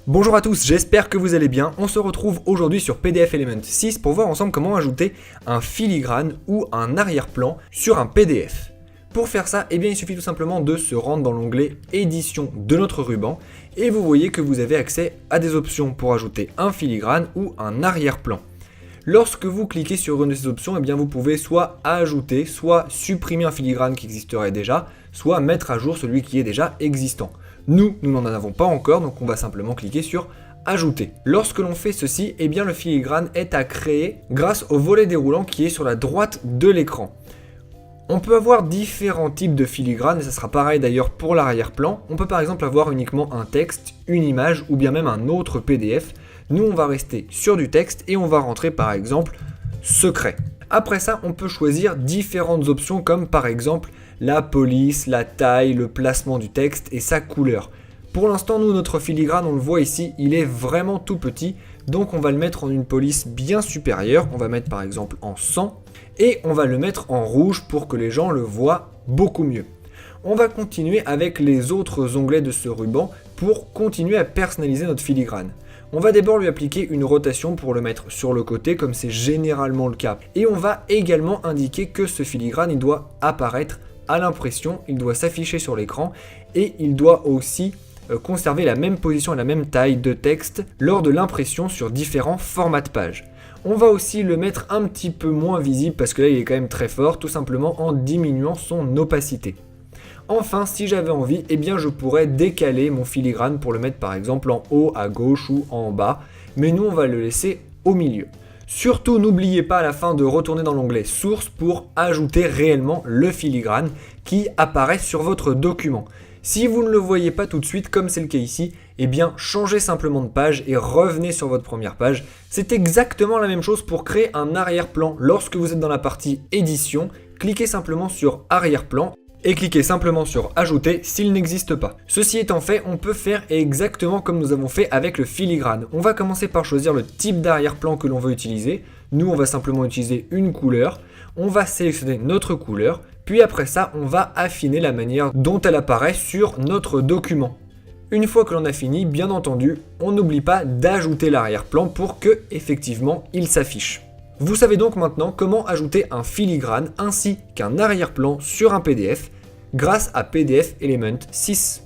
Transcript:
Bonjour à tous, j'espère que vous allez bien. On se retrouve aujourd'hui sur PDF Element 6 pour voir ensemble comment ajouter un filigrane ou un arrière-plan sur un PDF. Pour faire ça, il suffit tout simplement de se rendre dans l'onglet édition de notre ruban et vous voyez que vous avez accès à des options pour ajouter un filigrane ou un arrière-plan. Lorsque vous cliquez sur une de ces options, vous pouvez soit ajouter, soit supprimer un filigrane qui existerait déjà, soit mettre à jour celui qui est déjà existant. Nous n'en avons pas encore, donc on va simplement cliquer sur ajouter. Lorsque l'on fait ceci, le filigrane est à créer grâce au volet déroulant qui est sur la droite de l'écran. On peut avoir différents types de filigrane, et ça sera pareil d'ailleurs pour l'arrière-plan. On peut par exemple avoir uniquement un texte, une image ou bien même un autre PDF. Nous on va rester sur du texte et on va rentrer par exemple secret. Après ça, on peut choisir différentes options comme par exemple la police, la taille, le placement du texte et sa couleur. Pour l'instant, nous, notre filigrane, on le voit ici, il est vraiment tout petit, donc on va le mettre en une police bien supérieure. On va mettre par exemple en 100 et on va le mettre en rouge pour que les gens le voient beaucoup mieux. On va continuer avec les autres onglets de ce ruban pour continuer à personnaliser notre filigrane. On va d'abord lui appliquer une rotation pour le mettre sur le côté comme c'est généralement le cas. Et on va également indiquer que ce filigrane il doit apparaître à l'impression, il doit s'afficher sur l'écran et il doit aussi conserver la même position et la même taille de texte lors de l'impression sur différents formats de pages. On va aussi le mettre un petit peu moins visible parce que là il est quand même très fort, tout simplement en diminuant son opacité. Enfin, si j'avais envie, je pourrais décaler mon filigrane pour le mettre par exemple en haut, à gauche ou en bas, mais nous on va le laisser au milieu. Surtout, n'oubliez pas à la fin de retourner dans l'onglet source pour ajouter réellement le filigrane qui apparaît sur votre document. Si vous ne le voyez pas tout de suite, comme c'est le cas ici, changez simplement de page et revenez sur votre première page. C'est exactement la même chose pour créer un arrière-plan. Lorsque vous êtes dans la partie édition, cliquez simplement sur arrière-plan et cliquez simplement sur ajouter s'il n'existe pas. Ceci étant fait, on peut faire exactement comme nous avons fait avec le filigrane. On va commencer par choisir le type d'arrière-plan que l'on veut utiliser. Nous, on va simplement utiliser une couleur. On va sélectionner notre couleur. Puis après ça, on va affiner la manière dont elle apparaît sur notre document. Une fois que l'on a fini, bien entendu, on n'oublie pas d'ajouter l'arrière-plan pour que, effectivement, il s'affiche. Vous savez donc maintenant comment ajouter un filigrane ainsi qu'un arrière-plan sur un PDF grâce à PDF Element 6.